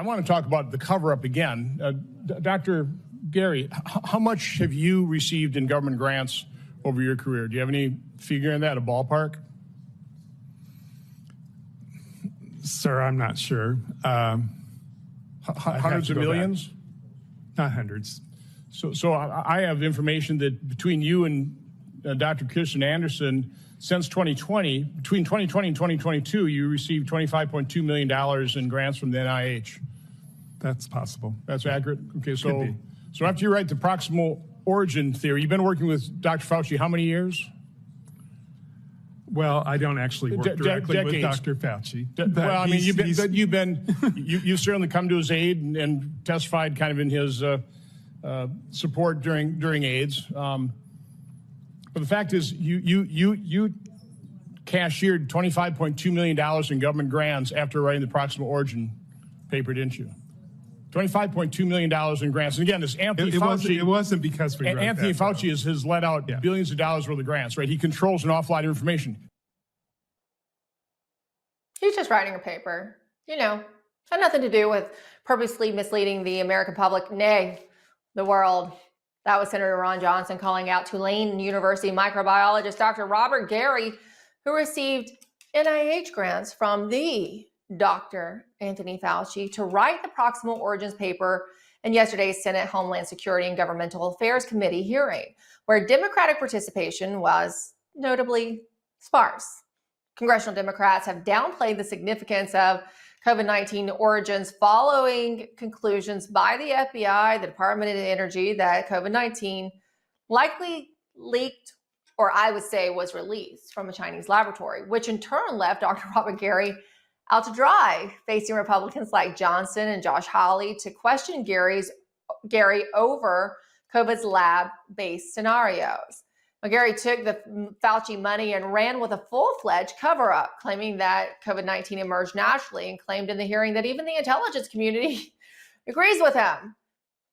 I want to talk about the cover-up again. Dr. Gary, how much have you received in government grants over your career? Do you have any figure in that, a ballpark? Sir, I'm not sure. Hundreds of millions? Not hundreds. So I have information that between you and Dr. Kirsten Anderson, since 2020, between 2020 and 2022, you received $25.2 million in grants from the NIH. That's possible. That's accurate? Okay, so after you write the proximal origin theory, you've been working with Dr. Fauci how many years? Well, I don't actually work directly with Dr. Fauci. Well, I mean, you've certainly come to his aid and testified kind of in his support during AIDS. But the fact is, you cashiered $25.2 million in government grants after writing the proximal origin paper, didn't you? $25.2 million in grants. And again, this Anthony Fauci. It wasn't because we wrote Anthony that, Fauci has let out billions of dollars worth of grants, right? He controls an awful lot of information. He's just writing a paper. You know, had nothing to do with purposely misleading the American public, nay, the world. That was Senator Ron Johnson calling out Tulane University microbiologist Dr. Robert Gary, who received NIH grants from the Dr. Anthony Fauci to write the proximal origins paper in yesterday's Senate Homeland Security and Governmental Affairs Committee hearing, where Democratic participation was notably sparse. Congressional Democrats have downplayed the significance of COVID-19 origins following conclusions by the FBI, the Department of Energy, that COVID-19 likely leaked, or I would say was released from a Chinese laboratory, which in turn left Dr. Robert Gary out to dry, facing Republicans like Johnson and Josh Hawley to question Gary over COVID's lab-based scenarios. Gary took the Fauci money and ran with a full-fledged cover-up, claiming that COVID-19 emerged naturally, and claimed in the hearing that even the intelligence community agrees with him.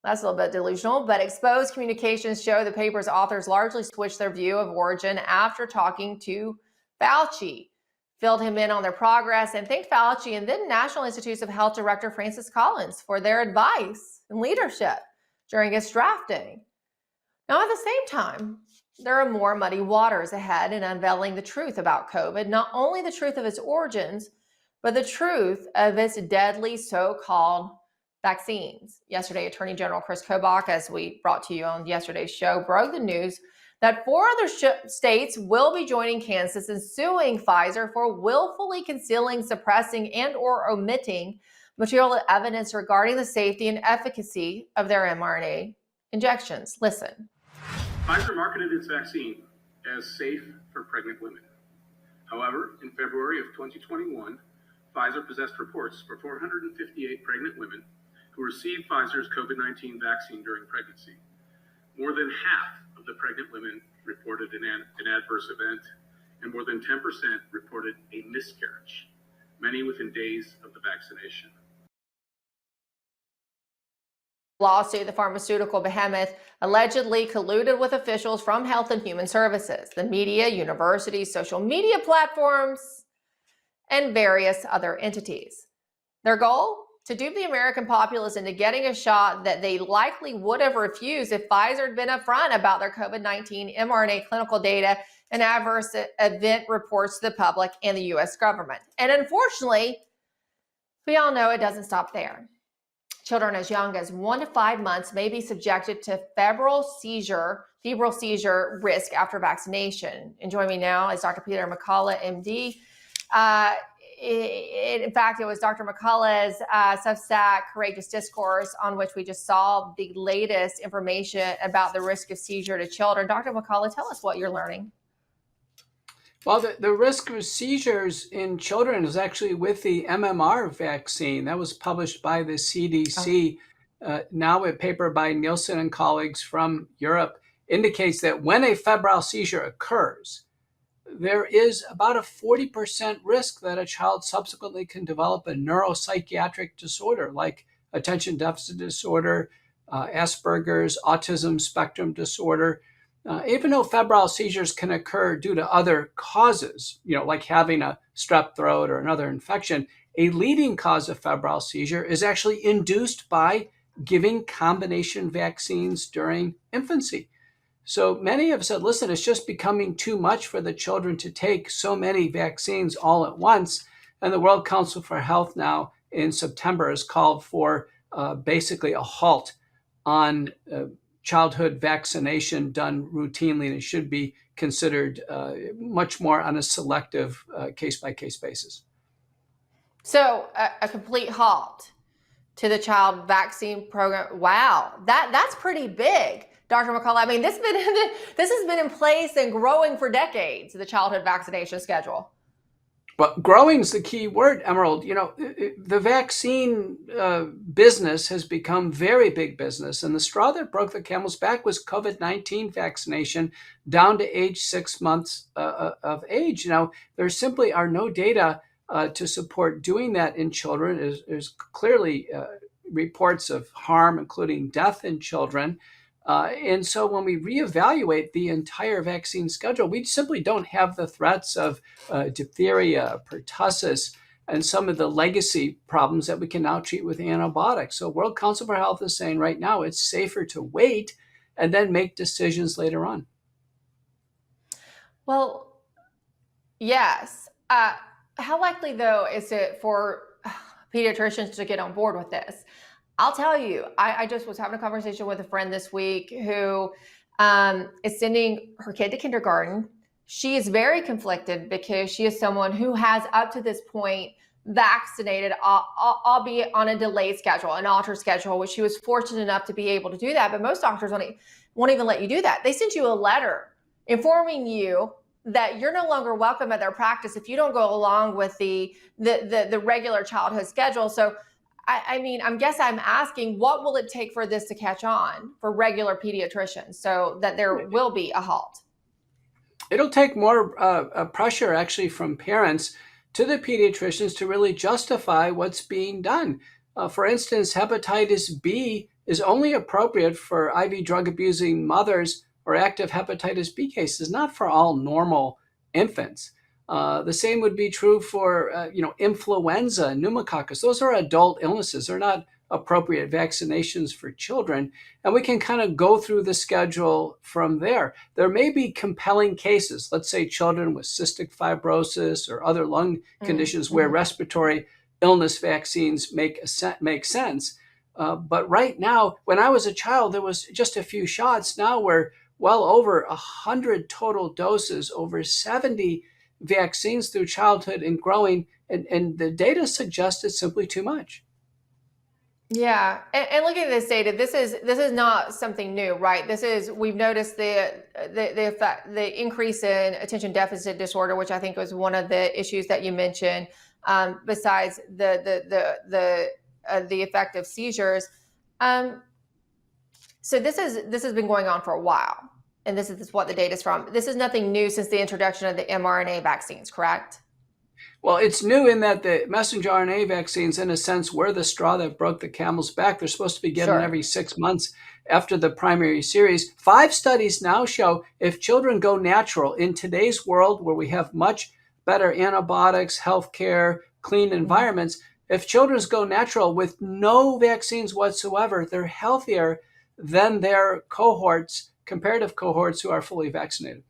That's a little bit delusional, but exposed communications show the paper's authors largely switched their view of origin after talking to Fauci, filled him in on their progress, and thanked Fauci and then National Institutes of Health Director Francis Collins for their advice and leadership during its drafting. Now, at the same time, there are more muddy waters ahead in unveiling the truth about COVID, not only the truth of its origins, but the truth of its deadly so-called vaccines. Yesterday, Attorney General Chris Kobach, as we brought to you on yesterday's show, broke the news that 4 other states will be joining Kansas in suing Pfizer for willfully concealing, suppressing, and or omitting material evidence regarding the safety and efficacy of their mRNA injections. Listen. Pfizer marketed its vaccine as safe for pregnant women. However, in February of 2021, Pfizer possessed reports for 458 pregnant women who received Pfizer's COVID-19 vaccine during pregnancy. More than half of the pregnant women reported an adverse event, and more than 10% reported a miscarriage, many within days of the vaccination. Lawsuit, the pharmaceutical behemoth allegedly colluded with officials from Health and Human Services, the media, universities, social media platforms, and various other entities. Their goal? To dupe the American populace into getting a shot that they likely would have refused if Pfizer had been upfront about their COVID-19 mRNA clinical data and adverse event reports to the public and the U.S. government. And unfortunately, we all know it doesn't stop there. Children as young as 1 to 5 months may be subjected to febrile seizure risk after vaccination. And joining me now is Dr. Peter McCullough, MD. In fact, it was Dr. McCullough's Substack Courageous Discourse on which we just saw the latest information about the risk of seizure to children. Dr. McCullough, tell us what you're learning. Well, the risk of seizures in children is actually with the MMR vaccine. That was published by the CDC. Now a paper by Nielsen and colleagues from Europe indicates that when a febrile seizure occurs, there is about a 40% risk that a child subsequently can develop a neuropsychiatric disorder like attention deficit disorder, Asperger's, autism spectrum disorder. Even though febrile seizures can occur due to other causes, like having a strep throat or another infection, a leading cause of febrile seizure is actually induced by giving combination vaccines during infancy. So many have said, listen, it's just becoming too much for the children to take so many vaccines all at once. And the World Council for Health now in September has called for basically a halt on childhood vaccination done routinely, and it should be considered much more on a selective case-by-case basis. So a complete halt to the child vaccine program. Wow, that's pretty big, Dr. McCullough. I mean, this has been in place and growing for decades, the childhood vaccination schedule. But growing is the key word, Emerald. You know, the vaccine business has become very big business. And the straw that broke the camel's back was COVID-19 vaccination down to age 6 months of age. Now, there simply are no data to support doing that in children. There's clearly reports of harm, including death in children. And so when we reevaluate the entire vaccine schedule, we simply don't have the threats of diphtheria, pertussis, and some of the legacy problems that we can now treat with antibiotics. So World Council for Health is saying right now it's safer to wait and then make decisions later on. Well, yes. How likely, though, is it for pediatricians to get on board with this? I'll tell you, I just was having a conversation with a friend this week who is sending her kid to kindergarten. She is very conflicted because she is someone who has up to this point vaccinated, albeit on a delayed schedule, an altered schedule, which she was fortunate enough to be able to do that. But most doctors won't even let you do that. They sent you a letter informing you that you're no longer welcome at their practice if you don't go along with the regular childhood schedule. So I mean, I'm asking, what will it take for this to catch on for regular pediatricians so that there will be a halt? It'll take more pressure actually from parents to the pediatricians to really justify what's being done. For instance, hepatitis B is only appropriate for IV drug abusing mothers or active hepatitis B cases, not for all normal infants. The same would be true for, influenza, pneumococcus. Those are adult illnesses. They're not appropriate vaccinations for children. And we can kind of go through the schedule from there. There may be compelling cases, let's say children with cystic fibrosis or other lung conditions where respiratory illness vaccines make sense. But right now, when I was a child, there was just a few shots. Now we're well over 100 total doses, over 70 vaccines through childhood and growing, and the data suggests it's simply too much. Yeah, and looking at this data, this is not something new, right? We've noticed the increase in attention deficit disorder, which I think was one of the issues that you mentioned, besides the effect of seizures. So this has been going on for a while. And this is what the data is from. This is nothing new since the introduction of the mRNA vaccines, correct? Well, it's new in that the messenger RNA vaccines, in a sense, were the straw that broke the camel's back. They're supposed to be given every 6 months after the primary series. 5 studies now show if children go natural in today's world where we have much better antibiotics, healthcare, clean environments, if children go natural with no vaccines whatsoever, they're healthier than their comparative cohorts who are fully vaccinated.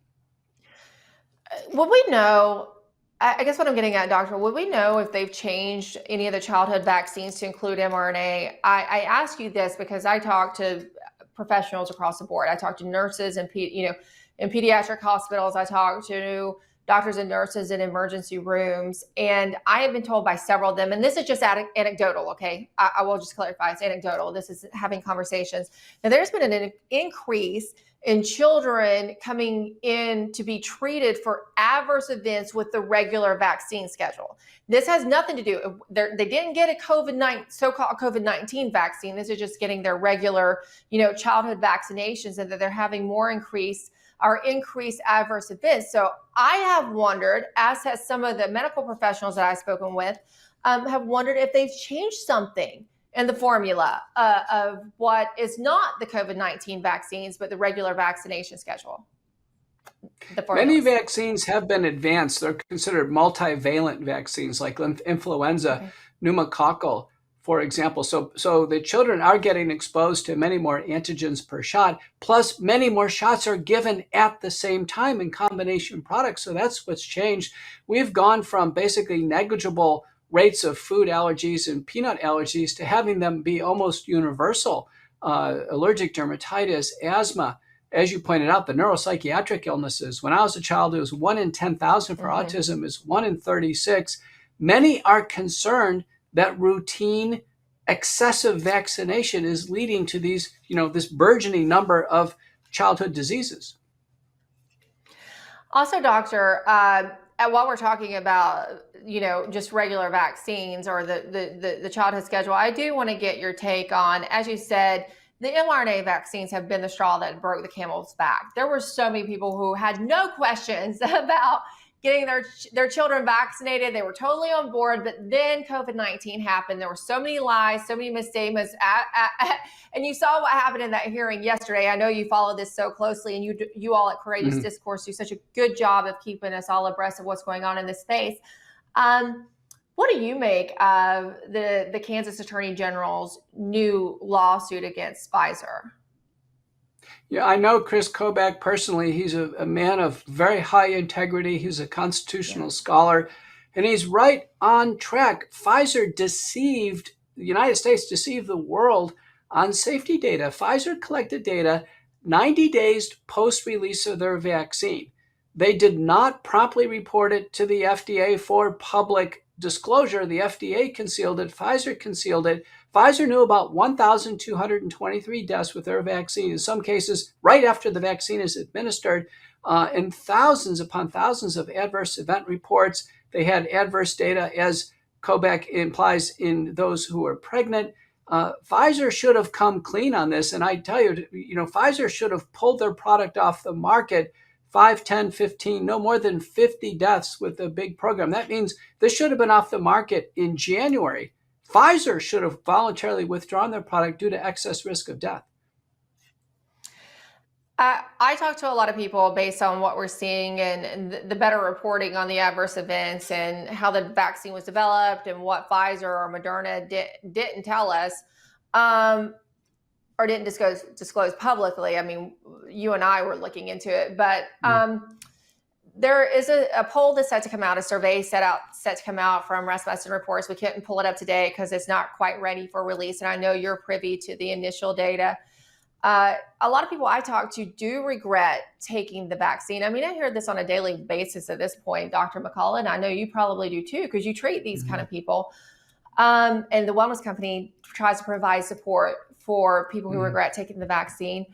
Would we know, I guess what I'm getting at, Doctor, would we know if they've changed any of the childhood vaccines to include mRNA? I ask you this because I talk to professionals across the board. I talk to nurses in pediatric hospitals. I talk to doctors and nurses in emergency rooms. And I have been told by several of them, and this is just anecdotal, okay? I will just clarify, it's anecdotal. This is having conversations. Now, there's been an increase in children coming in to be treated for adverse events with the regular vaccine schedule. This has nothing to do, they didn't get a so-called COVID-19 vaccine. This is just getting their regular, childhood vaccinations, and that they're having more increased adverse events. So I have wondered, as has some of the medical professionals that I've spoken with, have wondered if they've changed something in the formula of what is not the COVID-19 vaccines, but the regular vaccination schedule. the Many formulas? vaccines have been advanced. They're considered multivalent vaccines like influenza, pneumococcal, for example. So the children are getting exposed to many more antigens per shot, plus many more shots are given at the same time in combination products. So that's what's changed. We've gone from basically negligible rates of food allergies and peanut allergies to having them be almost universal. Allergic dermatitis, asthma, as you pointed out, the neuropsychiatric illnesses. When I was a child, it was 1 in 10,000 for autism, is 1 in 36. Many are concerned that routine excessive vaccination is leading to these, this burgeoning number of childhood diseases. Also, doctor, while we're talking about, just regular vaccines or the childhood schedule, I do want to get your take on, as you said, the mRNA vaccines have been the straw that broke the camel's back. There were so many people who had no questions about getting their children vaccinated. They were totally on board, but then COVID-19 happened. There were so many lies, so many misstatements, and you saw what happened in that hearing yesterday. I know you follow this so closely, and you all at Courageous Discourse do such a good job of keeping us all abreast of what's going on in this space. What do you make of the Kansas Attorney General's new lawsuit against Pfizer? Yeah, I know Chris Kobach personally. He's a man of very high integrity. He's a constitutional scholar, and he's right on track. Pfizer deceived the United States, deceived the world on safety data. Pfizer collected data 90 days post-release of their vaccine. They did not promptly report it to the FDA for public disclosure. The FDA concealed it. Pfizer concealed it. Pfizer knew about 1,223 deaths with their vaccine, in some cases right after the vaccine is administered, and thousands upon thousands of adverse event reports. They had adverse data, as Kobach implies, in those who are pregnant. Pfizer should have come clean on this. And I tell you, Pfizer should have pulled their product off the market 5, 10, 15, no more than 50 deaths with a big program. That means this should have been off the market in January. Pfizer should have voluntarily withdrawn their product due to excess risk of death. I talk to a lot of people based on what we're seeing and the better reporting on the adverse events and how the vaccine was developed and what Pfizer or Moderna didn't tell us. Or didn't disclose publicly. I mean, you and I were looking into it, but there is a poll that's set to come out, a survey set to come out from Rasmussen Reports. We couldn't pull it up today because it's not quite ready for release, and I know you're privy to the initial data. A lot of people I talk to do regret taking the vaccine. I mean, I hear this on a daily basis at this point, Dr. McCullough, and I know you probably do too, because you treat these kind of people. And the wellness company tries to provide support for people who regret taking the vaccine.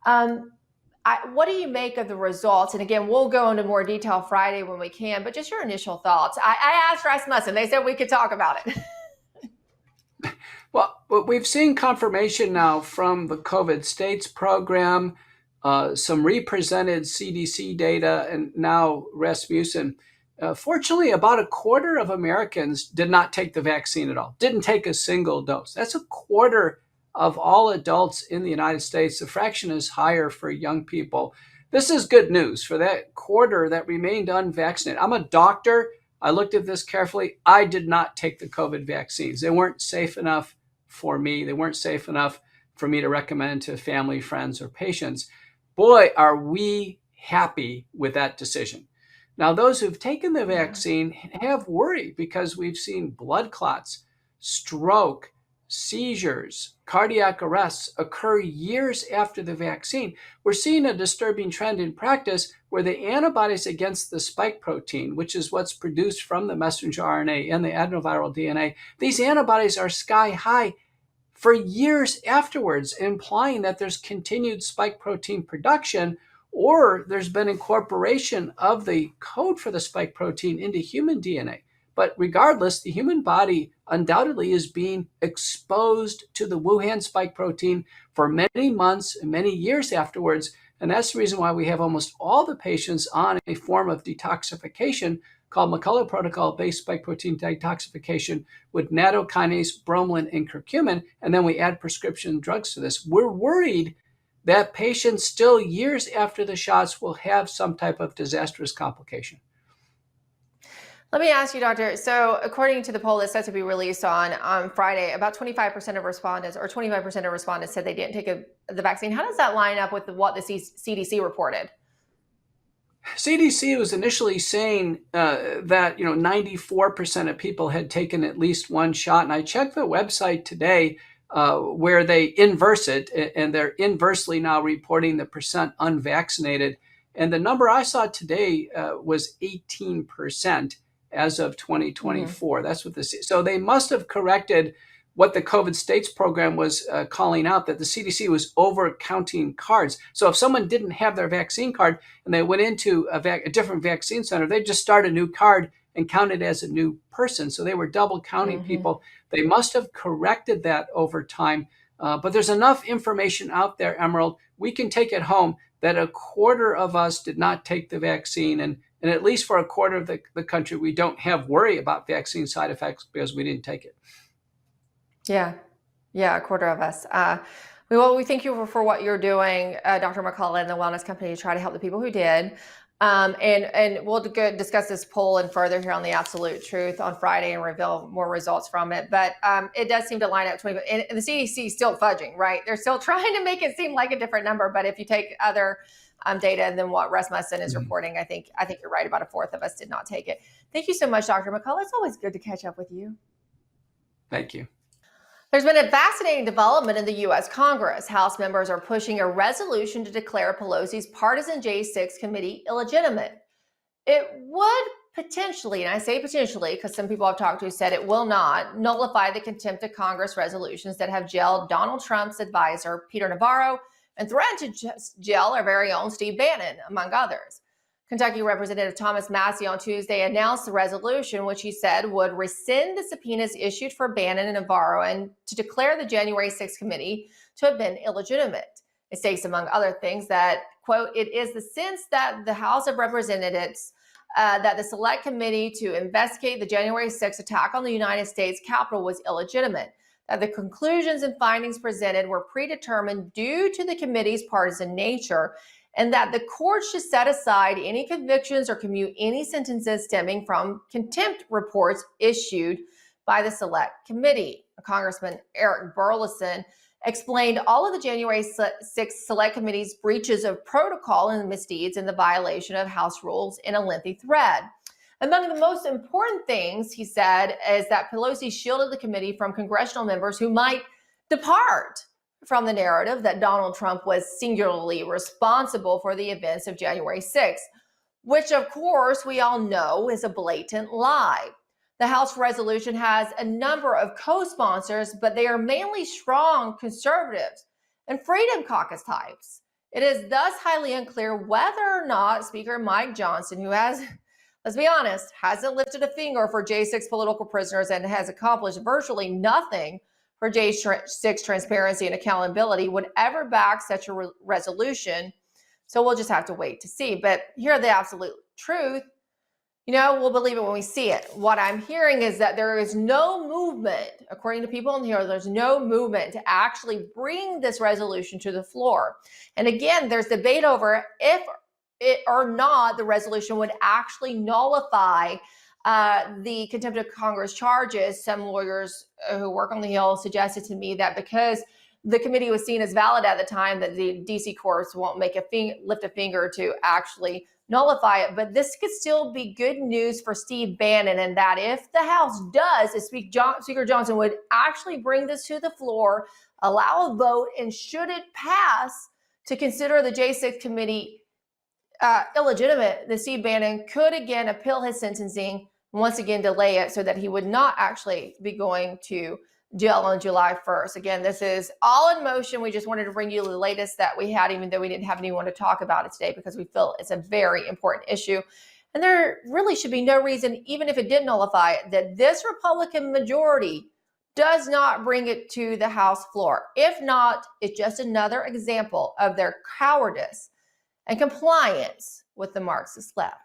What do you make of the results? And again, we'll go into more detail Friday when we can, but just your initial thoughts. I asked Rasmussen, they said we could talk about it. Well, we've seen confirmation now from the COVID states program, some represented CDC data, and now Rasmussen. Fortunately, about a quarter of Americans did not take the vaccine at all, didn't take a single dose. That's a quarter of all adults in the United States. The fraction is higher for young people. This is good news for that quarter that remained unvaccinated. I'm a doctor. I looked at this carefully. I did not take the COVID vaccines. They weren't safe enough for me. They weren't safe enough for me to recommend to family, friends, or patients. Boy, are we happy with that decision. Now, those who've taken the vaccine have worry because we've seen blood clots, stroke, seizures, cardiac arrests occur years after the vaccine. We're seeing a disturbing trend in practice where the antibodies against the spike protein, which is what's produced from the messenger RNA and the adenoviral DNA, these antibodies are sky high for years afterwards, implying that there's continued spike protein production, or there's been incorporation of the code for the spike protein into human DNA. But regardless, the human body undoubtedly is being exposed to the Wuhan spike protein for many months and many years afterwards. And that's the reason why we have almost all the patients on a form of detoxification called McCullough protocol-based spike protein detoxification with nattokinase, bromelain, and curcumin. And then we add prescription drugs to this. We're worried that patients still years after the shots will have some type of disastrous complication. Let me ask you, Doctor. So according to the poll that's set to be released on Friday, about 25% of respondents, or 25% of respondents, said they didn't take the vaccine. How does that line up with what the CDC reported? CDC was initially saying that 94% of people had taken at least one shot, and I checked the website today where they inverse it, and they're inversely now reporting the percent unvaccinated. And the number I saw today was 18% as of 2024. Mm-hmm. That's what so they must have corrected what the COVID states program was calling out, that the CDC was over counting cards. So if someone didn't have their vaccine card and they went into a different vaccine center, they'd just start a new card and count it as a new person. So they were double counting people. They must have corrected that over time. But there's enough information out there, Emerald. We can take it home that a quarter of us did not take the vaccine. And at least for a quarter of the country, we don't have worry about vaccine side effects because we didn't take it. Yeah, a quarter of us. Well, we thank you for what you're doing, Dr. McCullough, and the Wellness Company, to try to help the people who did. And we'll discuss this poll and further here on The Absolute Truth on Friday and reveal more results from it. But it does seem to line up 20, and the CDC is still fudging, right? They're still trying to make it seem like a different number. But if you take other data than what Rasmussen is reporting, I think you're right. About a fourth of us did not take it. Thank you so much, Dr. McCullough. It's always good to catch up with you. Thank you. There's been a fascinating development in the U.S. Congress. House members are pushing a resolution to declare Pelosi's partisan J6 committee illegitimate. It would potentially, and I say potentially because some people I've talked to said it will not, nullify the contempt of Congress resolutions that have jailed Donald Trump's advisor, Peter Navarro, and threatened to jail our very own Steve Bannon, among others. Kentucky Representative Thomas Massey on Tuesday announced the resolution, which he said would rescind the subpoenas issued for Bannon and Navarro and to declare the January 6th committee to have been illegitimate. It states, among other things, that, quote, it is the sense that the House of Representatives, that the select committee to investigate the January 6th attack on the United States Capitol was illegitimate, that the conclusions and findings presented were predetermined due to the committee's partisan nature, and that the court should set aside any convictions or commute any sentences stemming from contempt reports issued by the select committee. Congressman Eric Burleson explained all of the January 6th select committee's breaches of protocol and misdeeds and the violation of House rules in a lengthy thread. Among the most important things, he said, is that Pelosi shielded the committee from congressional members who might depart from the narrative that Donald Trump was singularly responsible for the events of January 6th, which, of course, we all know is a blatant lie. The House resolution has a number of co-sponsors, but they are mainly strong conservatives and Freedom Caucus types. It is thus highly unclear whether or not Speaker Mike Johnson, who has, let's be honest, hasn't lifted a finger for J6 political prisoners and has accomplished virtually nothing for J6 transparency and accountability, would ever back such a resolution. So we'll just have to wait to see. But here are the absolute truth. We'll believe it when we see it. What I'm hearing is that there is no movement, according to people in here, there's no movement to actually bring this resolution to the floor. And again, there's debate over if it or not the resolution would actually nullify the contempt of Congress charges. Some lawyers who work on the Hill suggested to me that because the committee was seen as valid at the time, that the DC courts won't lift a finger to actually nullify it. But this could still be good news for Steve Bannon, and that if the House does, if Speaker Johnson would actually bring this to the floor, allow a vote, and should it pass, to consider the J6 committee illegitimate, then Steve Bannon could again appeal his sentencing, once again delay it so that he would not actually be going to jail on July 1st. Again, this is all in motion. We just wanted to bring you the latest that we had, even though we didn't have anyone to talk about it today, because we feel it's a very important issue. And there really should be no reason, even if it did nullify it, that this Republican majority does not bring it to the House floor. If not, it's just another example of their cowardice and compliance with the Marxist left.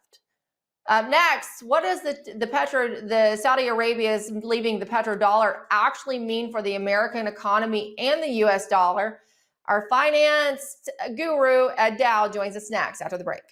Next, what does the Saudi Arabia's leaving the petrodollar actually mean for the American economy and the U.S. dollar? Our finance guru, Ed Dow, joins us next after the break.